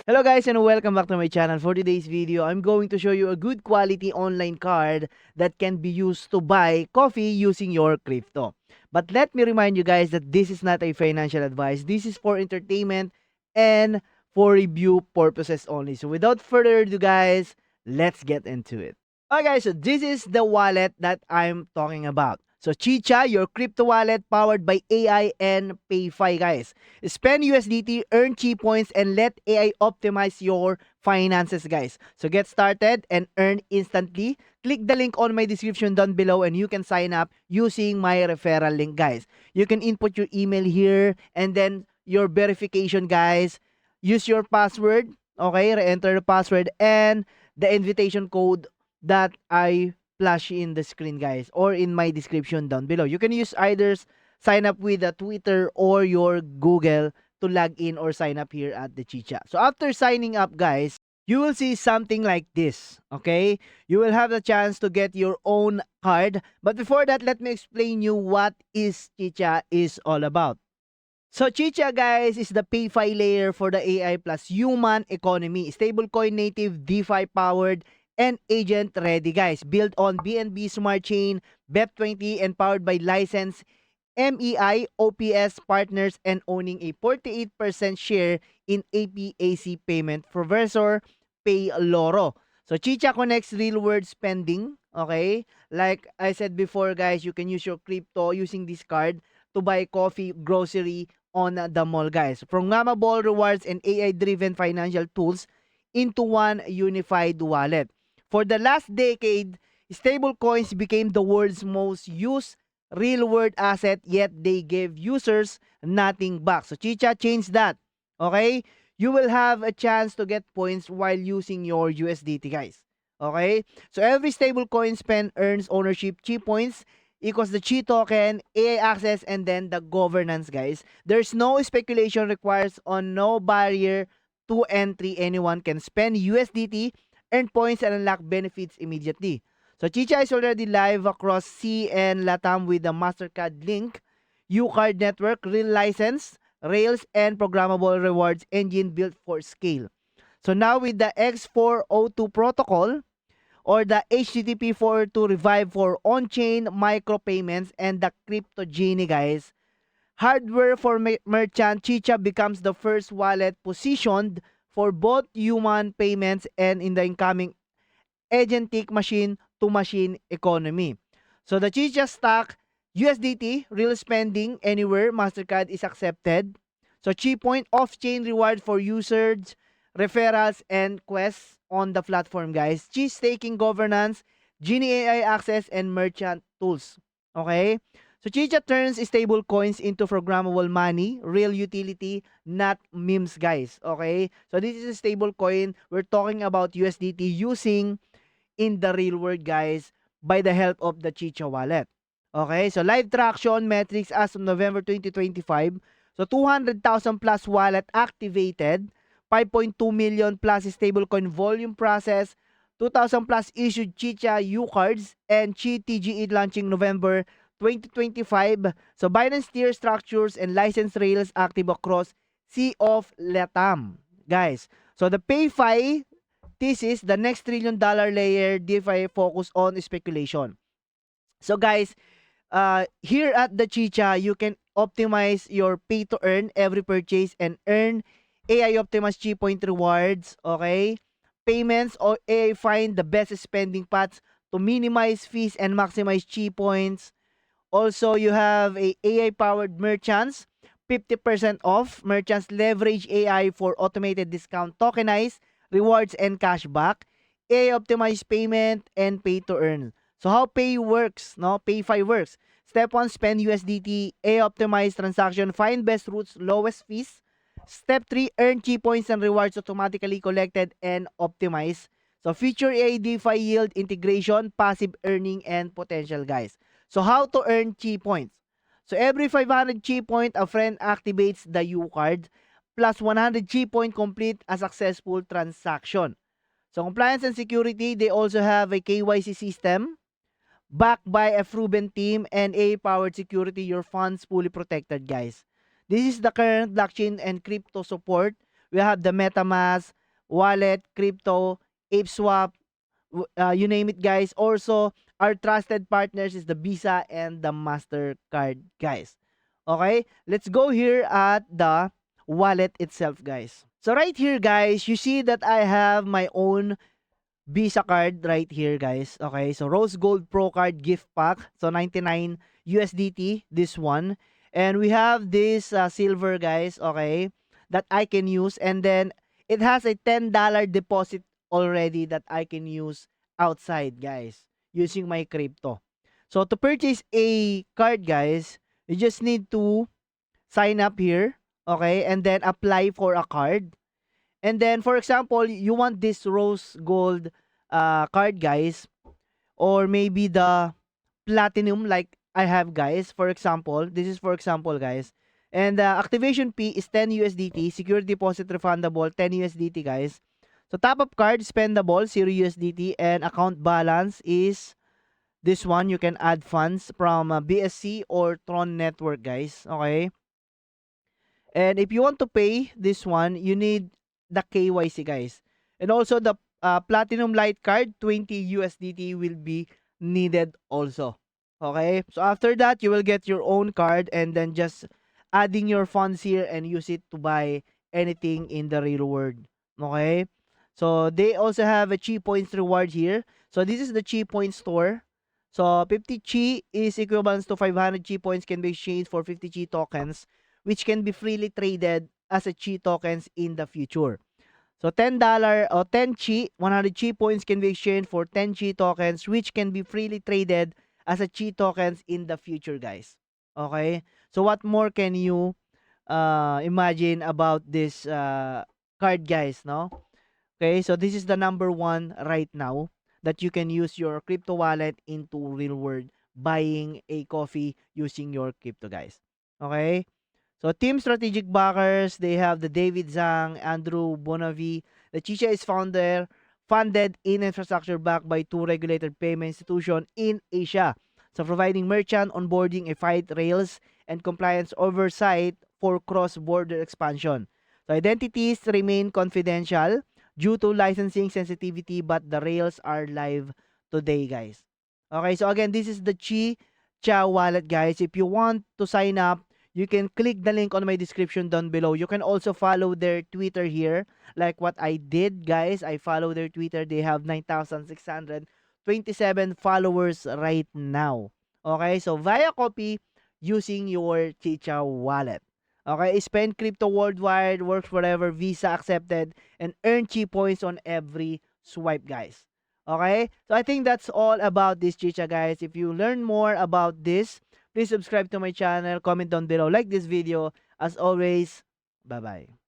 Hello guys and welcome back to my channel. For today's video, I'm going to show you a good quality online card that can be used to buy coffee using your crypto. But let me remind you guys that this is not a financial advice. This is for entertainment and for review purposes only. So without further ado guys, let's get into it. Okay guys, so this is the wallet that I'm talking about. So Chicha, your crypto wallet powered by AI and PayFi guys. Spend USDT, earn Chi points, and let AI optimize your finances, guys. So get started and earn instantly. Click the link on my description down below and you can sign up using my referral link, guys. You can input your email here and then your verification, guys. Use your password, okay? Re-enter the password and the invitation code that I flash in the screen, guys, or in my description down below. You can use either sign up with a Twitter or your Google to log in or sign up here at the Chicha. So after signing up, guys, you will see something like this, okay? You will have the chance to get your own card. But before that, let me explain you what is Chicha is all about. So Chicha guys is the PayFi layer for the AI plus human economy. Stablecoin native, DeFi powered, and agent ready guys. Built on BNB Smart Chain, BEP20 and powered by licensed MEI, OPS partners and owning a 48% share in APAC payment provider Payloro. So Chicha connects real world spending, okay? Like I said before guys, you can use your crypto using this card to buy coffee, grocery on the mall guys. Programmable rewards and AI driven financial tools into one unified wallet. For the last decade, stablecoins became the world's most used real world asset, yet they gave users nothing back. So Chicha changed that. Okay? You will have a chance to get points while using your USDT, guys. Okay? So every stablecoin spent earns ownership Chi points equals the Chi token, AI access, and then the governance, guys. There's no speculation requires on no barrier to entry. Anyone can spend USDT, earn points, and unlock benefits immediately. So Chicha is already live across C and Latam with the MasterCard Link, UCard network, real license, Rails, and programmable rewards engine built for scale. So now with the X402 protocol or the HTTP 402 Revive for on-chain micropayments and the Crypto Genie, guys, hardware for merchant, Chicha becomes the first wallet positioned for both human payments and in the incoming agentic machine-to-machine economy. So the Chicha stack, USDT, real spending anywhere, MasterCard is accepted. So Chi Point off-chain reward for users, referrals, and quests on the platform, guys. Chi staking governance, Genie AI access, and merchant tools. Okay? So Chicha turns stable coins into programmable money, real utility, not memes, guys. Okay? So this is a stable coin. We're talking about USDT using in the real world, guys, by the help of the Chicha wallet. Okay, so live traction metrics as of November 2025. So 200,000 plus wallet activated, 5.2 million plus stablecoin volume process, 2,000 plus issued Chicha U cards, and Chi TGE launching November 2025. So Binance tier structures and license rails active across Sea of Latam. Guys, so the PayFi thesis, the next $1 trillion layer DeFi focus on speculation. So guys, here at the Chicha, you can optimize your pay to earn every purchase and earn AI optimized Chi point rewards, okay? Payments or AI find the best spending paths to minimize fees and maximize Chi points. Also, you have a AI powered merchants, 50% off. Merchants leverage AI for automated discount, tokenized rewards and cashback, AI optimized payment and pay to earn. So how pay works, no? PayFi works. Step 1, spend USDT, AI optimized transaction, find best routes, lowest fees. Step 3, earn key points and rewards automatically collected and optimized. So future AI DeFi yield integration, passive earning and potential, guys. So how to earn chi points? So every 500 chi point, a friend activates the U card plus 100 chi point complete a successful transaction. So compliance and security, they also have a KYC system backed by a proven team and AI-powered security. Your funds fully protected, guys. This is the current blockchain and crypto support. We have the MetaMask, Wallet, Crypto, ApeSwap, you name it, guys. Also, our trusted partners is the Visa and the MasterCard, guys. Okay, let's go here at the wallet itself, guys. So right here, guys, you see that I have my own Visa card right here, guys. Okay, so Rose Gold Pro Card gift pack. So 99 USDT, this one. And we have this silver, guys, okay, that I can use. And then it has a $10 deposit already that I can use outside, guys, using my crypto. So to purchase a card, guys, you just need to sign up here, okay, and then apply for a card. And then, for example, you want this rose gold card, guys, or maybe the platinum like I have, guys. For example, this is for example, guys. And the activation fee is 10 USDT, secure deposit refundable 10 USDT, guys. So top up card spendable 0 USDT, and account balance is this one. You can add funds from BSC or Tron network, guys. Okay. And if you want to pay this one, you need the KYC, guys. And also the Platinum Light card, 20 USDT will be needed also. Okay? So after that, you will get your own card and then just adding your funds here and use it to buy anything in the real world. Okay? So they also have a Chi Points reward here. So this is the Chi Points store. So 50 Chi is equivalent to 500 Chi Points can be exchanged for 50 Chi tokens, which can be freely traded as a Chi tokens in the future. So $10 or 10 Chi, 100 Chi points can be exchanged for 10 Chi tokens, which can be freely traded as a Chi tokens in the future, guys. Okay? So what more can you imagine about this card, guys, no? Okay, so this is the number one right now that you can use your crypto wallet into real world buying a coffee using your crypto, guys. Okay? So team strategic backers, they have the David Zhang, Andrew Bonavi. The Chicha is funded in infrastructure backed by two regulated payment institutions in Asia. So providing merchant onboarding, a fight rails, and compliance oversight for cross-border expansion. So identities remain confidential due to licensing sensitivity, but the rails are live today, guys. Okay, so again, this is the Chicha wallet, guys. If you want to sign up, you can click the link on my description down below. You can also follow their Twitter here, like what I did, guys. I follow their Twitter. They have 9,627 followers right now. Okay, so via copy using your Chicha wallet. Okay, spend crypto worldwide, works wherever, Visa accepted, and earn Chi points on every swipe, guys. Okay, so I think that's all about this Chicha, guys. If you learn more about this, please subscribe to my channel, comment down below, like this video. As always, bye-bye.